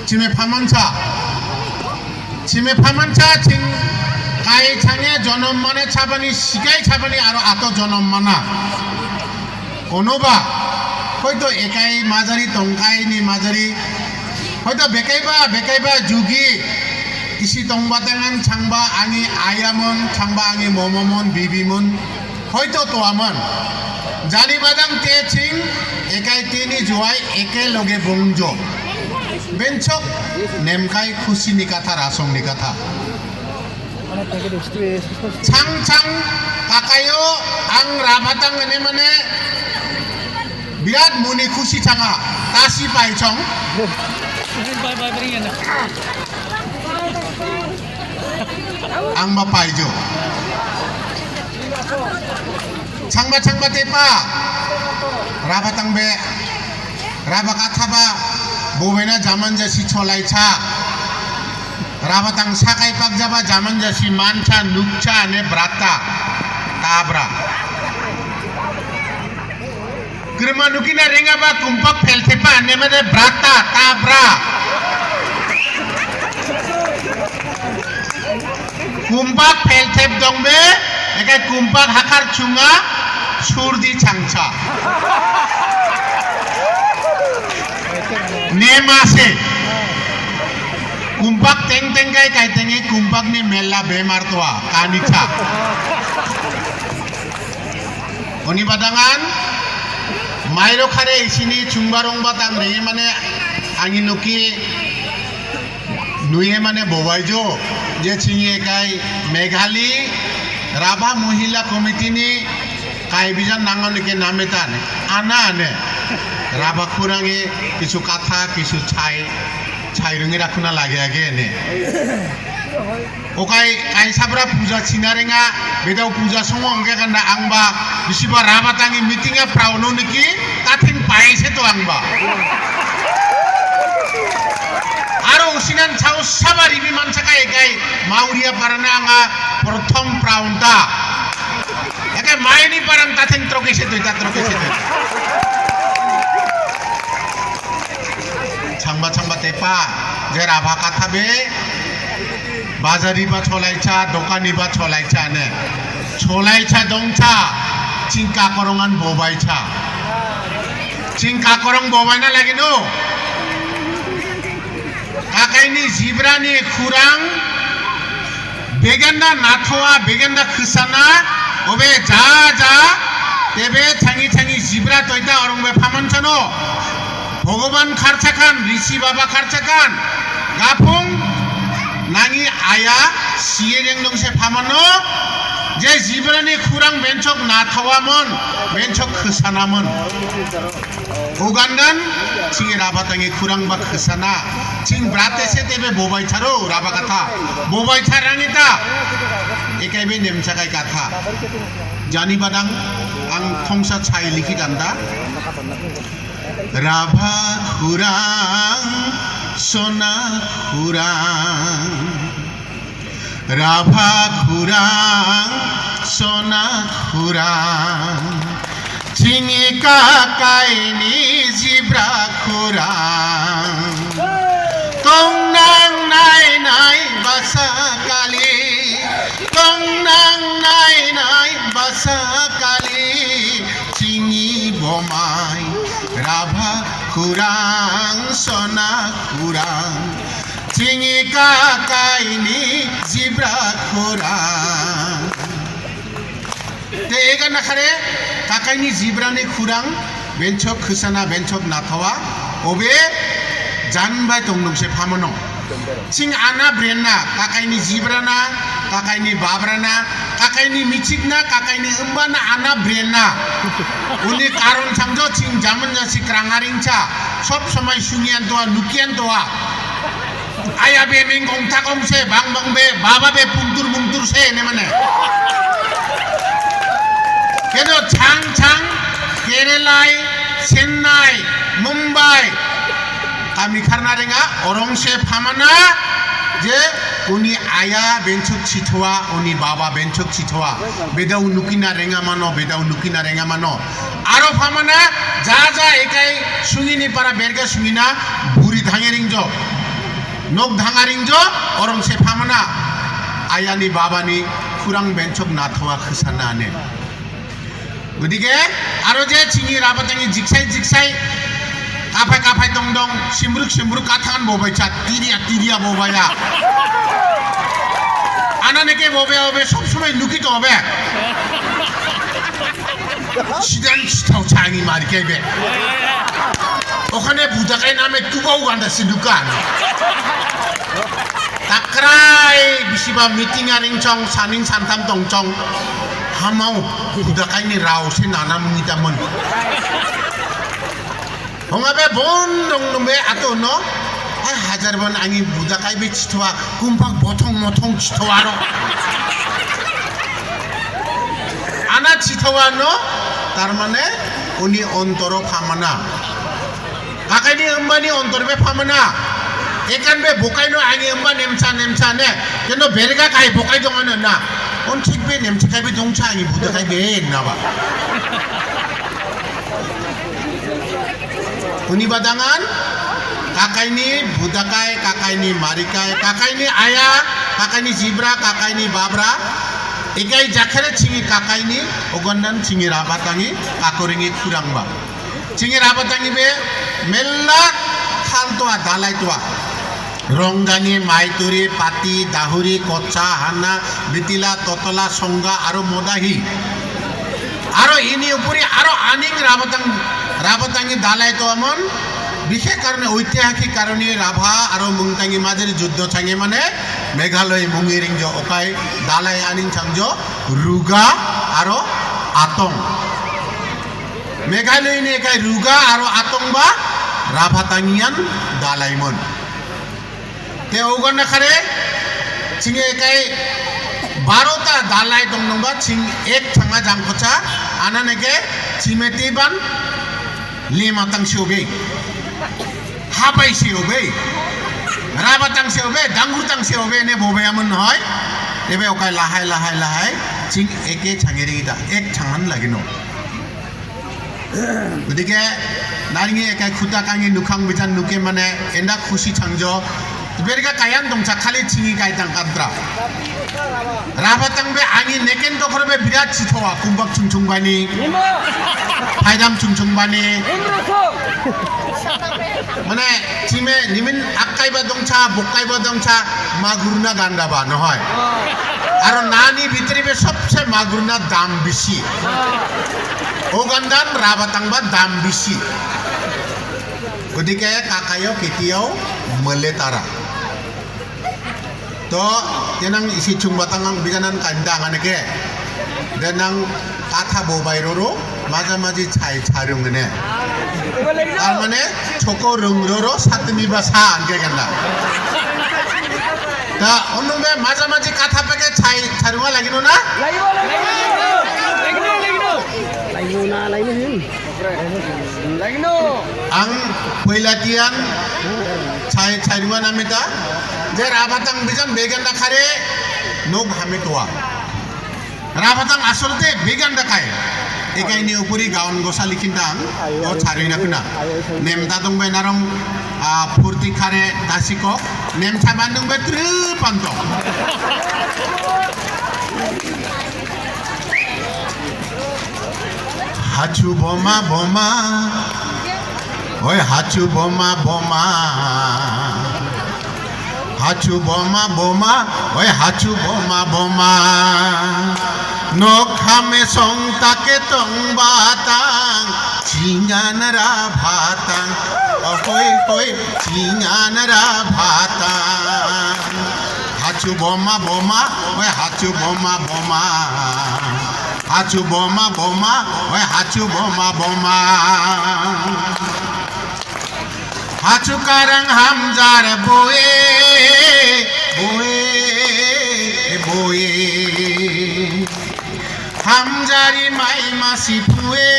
চিমে ফামানছা চিং কাই ছাঙে জনম মানে ছাবানি শিকাই ছাবানি আর আত জনম মানা কোনোবা হয়তো একাই মাঝারি টংকাইনি মাঝারি হয়তো বেকাইবা যুগি ইসি টংবা তেঙান ছাংবা আঙি আয়ামন ছাংবা আঙি মমমন বিবিমন হয়তো তোয়ামন জানি বাদাং তে চিং একাই তিনি জোয়াই একে লগে বংজ বেঞ্চক নেমকাই খুশিনি কথা রাসংনি কথা Chang কাকাyo ang rabatang ini mana birat muni khusi changa tasi pai chong ang mapai jo changba tepa rabatang be rabakatha ba bobena zaman jasi cholai cha rabatang sakai pagjaba zaman jasi mancha nukcha ne brata tabra kirma nukina renga ba kumpak feltepa ne mane brata tabra kumpak feltep dongbe ekai kumpak hakar chunga surdi changcha ne mase kumpak teng kai tengi kumpak ni mela bemar tua kanicha oni badangan mairo khare isini chungbarong batang re mane angi nuki nuye mane bowaijo je chingi kai meghali rabha mohila committee ni kai bijan nangon ke nametan ana ane rabha khurangi kichu katha kichu chai rungi rakhuna lage age ne okai kai sabra puja chinarenga bedau puja songo angge kanda angba bisiba rabatangi meetinga prauno niki tathing paise to angba aro usinan chau sabari biman sakai ekai mauria parana anga prothom praunta ekai maini parang tathing trokese to changba tepa je rabha katha be bazari ba cholaicha dokani ba cholaicha ne cholaicha dongcha chingka korongan bobaicha chingka korong bobai na lagi no kakaini zibrani khurang beganda nathoa beganda khusana obe ja tebe changi zibra toita orongbe phamanchano ভগবান খারচাখান ঋষি বাবা খারচাখান গাফুং নাঙি আয়া সিয়ে রেংদংসে ফামানো যে জিব্রানি খুরাং বেঞ্চক না থাওয়ামন বেঞ্চক খসানামন Ugandan চিং রাবাতাঙি খুরাং বা খসানা চিং ব্রাতেসে তেবে ববাই ছাড়ো রাবা কথা ববাই ছাড়াঙিতা একাইবে নেমচাকাই কথা জানি বাদাং আং থংসা ছাই লিখি গান্দা রাভা খুরাং সোনা খুরাং রাভা খুরাং সোনা খুরাং চিঙি কাকাইনি জিব্রা খুরাং তংনাং নাই বাসা কালি তংনাং নাই বাসা কালি চিঙি বমাই রাভা খুরাং সোনা খুরাং চিঙি কাকাইনি জিব্রা খুরাং তে এগা নাখারে কাকাইনি জিব্রানি খুরাং বেঞ্চক খসানা বেঞ্চক নাথাওয়া ওবে জানবাই তংনংসে ফামনো চিং আনা ব্রেনা কাকাইনি জিব্রানা কাকাইনি বাবরানা কাকাইনি মিচিকনা কাকাইনি এম্বানা আনা ব্রেনা উনি কারণ সামজো চিং জামান জাসি ক্রাঙারিংচা সব সময় শুনিয়ান তোয়া লুকিয়ান তোয়া আয়া বে মেংগং থাকং সে বাং বে বাবা বে পুংতুর মুংতুর সে নে মানে কেন ছাং কেরালাই Chennai Mumbai kami karena renga orang se phamana je uni aya benchuk chithoa uni baba benchuk chithoa bedau nukina renga mano aro phamana ja ekai sungini para berga sungina buri dhange ringjo nok dhangaringjo orang se phamana ayani babani kurang benchok nathoa khsanane gudike aro je chingi rabatangi jiksai kapai dong simbruk kathangan bobai chat tiria bobaya ananeke bobe sob somoi luki to hobe sidan chitau changi marikebe ওখানে বুদাকাই নামে তুবাও গান্দাছে দোকান তাকরাই বিসিবা meeting আরিংচং সানিং সানতাম দংচং হামাও বুদাকাইনি রাওসে নানা মুনিতামন হঙাবে বন দং নবে আতো ন হাজার বন আঙি বুদাকাই বে চিতোয়া কুমপাক বথং মথং চিতোয়ারো আনা চিতোয়া ন তার মানে উনি অন্তর ফামানা Kakak ini emba ni ontor be pamana, ikan be bukai no angi emba nemca ne, keno berga kai bukai dong ane na, on cik be nemca kai be dong ca angi buda kai be na ba. Uni badangan, kakak ini buda kai, kakak ini marikai, kakak ini ayah, kakak ini zebra, kakak ini babra, ikai jakhere cingi kakak ini, ogondan cingi rabatangi, kakoringi kurang ba. Cingi rabatangi be মেল্লা খালতোয়া দালাইতোয়া রংদানি মাইতুরি পাতি দাহুরি কচ্চা Hannah বিতিলা ততলা সংগা আরো মদাহি আরো ইনি উপরি আরো আনিং রাবাতাঙ্গি দালাইতোয়ামন বিশেষ কারণে ঐতিহাসিক কারণে রাভা আরো মুংতাঙ্গি মাঝের যুদ্ধ ছাঙে মানে মেঘালয় মুঙ্গিরিং জ ওকাই দালাই আনিং ছাংজ রুগা আরো আতং মেঘালয় নি একাই রুগা আরো আতং বা রাভাতাঙ্গিয়ান দালাইমন তে ওগন খারে চিঙে একাই 12টা দালাই দং নংবা চিং এক থাঙ্গা জাংখছা আনানেকে চিমেতিবান লিমাতাং সিওবে হাবাই সিওবে রাভাতাং সিওবে ডাঙ্গুরতাং সিওবে নে ববেয়ামন হয় এবে ওকাই লাহাই চিং একে ছাঙেরিটা এক ছাঙান লাগিনো গতিকে নারিঙে একাই খুটা কাঙি নুখাং বিজান নুকে মানে এন্দা খুশি ছাংজ বেরগা কায়ান দংছা খালি চিঙি গাইতাং কাদ্রা রাভাতাং বে আঙি নেকেন দখরবে বিরাট চিথোয়া কুম্বাক চুংচুংবানি ফাইদাম চুংচুংবানি মানে চিমে নিমিন আক্কাইবা দংছা বক্কাইবা দংছা মাগুরনা গান্দাবা নহয় আর নানি ভিতরে সবচেয়ে মাগুরনার দাম বেশি ওগান্দান রাবাতাংবা দাম বেশি গতিকে কাকায়ও কেতিয়াও মলে তারা তো তেনাং ইসি চুংবাতাং বিজানান কান্দাং আনেকে দেনাং কাথা ববাইরো মাঝামাঝি ছাই ছারুংনে তার মানে ছোকো রুংরো সাতমিবা সা আনকে গান্ডা তা অনুবে মাঝামাঝি কাথা পেকে ছাই ছারুঙা লাগিনো না ang pelatihan cai rumah namita jer rabatang bijan began dakare nog hamitwa rabatang asolte began dakai ekai ni upuri gaon gosali kintang o cari nakuna nem tatong benarong purti kare dasiko nem cabandung betru panto hachu boma oi hachu boma hachu boma oi hachu boma nokhame song take tong batang cingan ra bhatang hoi cingan ra bhatang hachu boma oi hachu boma hachu boma oi hachu boma hachu karang hamjar boe hamjari mai masi pue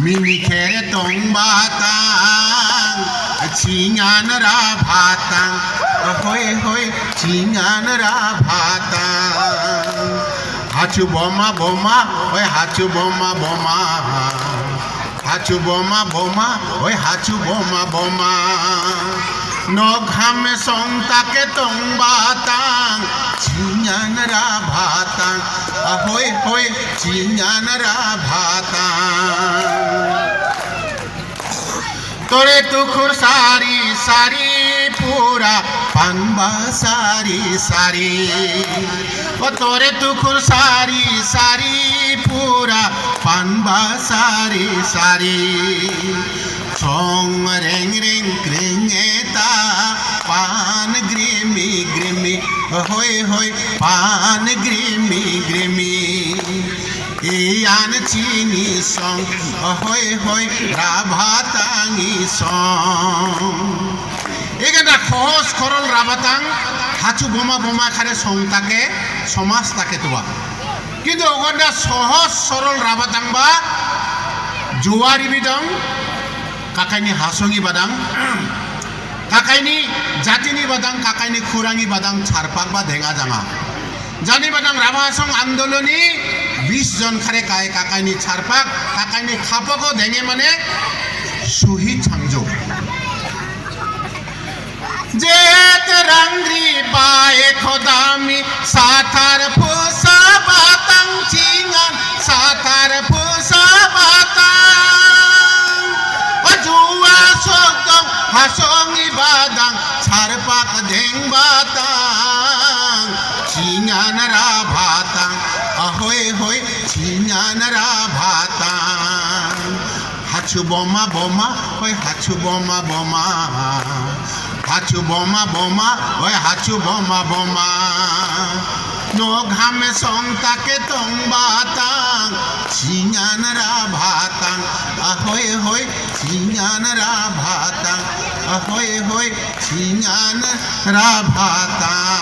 mini kere tong batang cingan ra bhatang hoi cingan ra bhatang hachu boma oi hachu boma হাচু বোমা বোমা ওই হাচু বোমা বোমা নঘামে সংতাকে তং বাতাং চিঙান রা ভাতাং ahoy hoy চিঙান রা ভাতাং তোরে তুখুর সারি সারি পুরা পানবা সারি সারি ও তোরে তুখুর সারি সারি পুরা পানবা সারি সারি সং রেং রেং ক্রিং এতা পান গ্রিমি গ্রিমি হই হই পান গ্রিমি গ্রিমি ইয়ান চিনি সং হই হই রাভাতাঙি সং এখানটা সহজ সরল রাভাতাং হাচু বোমা বোমা খারে সং তাকে সমাজ তাকে তোবা কিন্তু ওখানটা সহজ সরল রাভাতাং বা জোয়ারি বিদং কাকাইনি হাসঙ্গি বাদাং কাকাইনি জাতিনি বাদাং কাকাইনি খুরাঙি বাদাং ছারপাক বা ধেঙা জাঙা জানি বাদাং রাভা হাসং আন্দোলনী 20 জন খারে কায় কাকাইনি ছারপাক কাকাইনি খাপকও ধেঙে মানে শহীদ ছাংজো जेत रंगरी बाए खोदामी साथार फुसा बातंग चिंगन साथार फुसा बातंग अजुआ सोगम हासोंगी बादंग छारपाक धेंग बातंग चिंगन रा भातंग ahoy hoy चिंगन रा भातंग हाचु बोमा बोमा होय हाचु बोमा बोमा हाचु बोमा बोमा ओए हाचु बोमा बोमा नो घामे सं ताके तंग बातां चिंगान रा भातां ahoy hoy चिंगान रा भातां ahoy hoy चिंगान रा भातां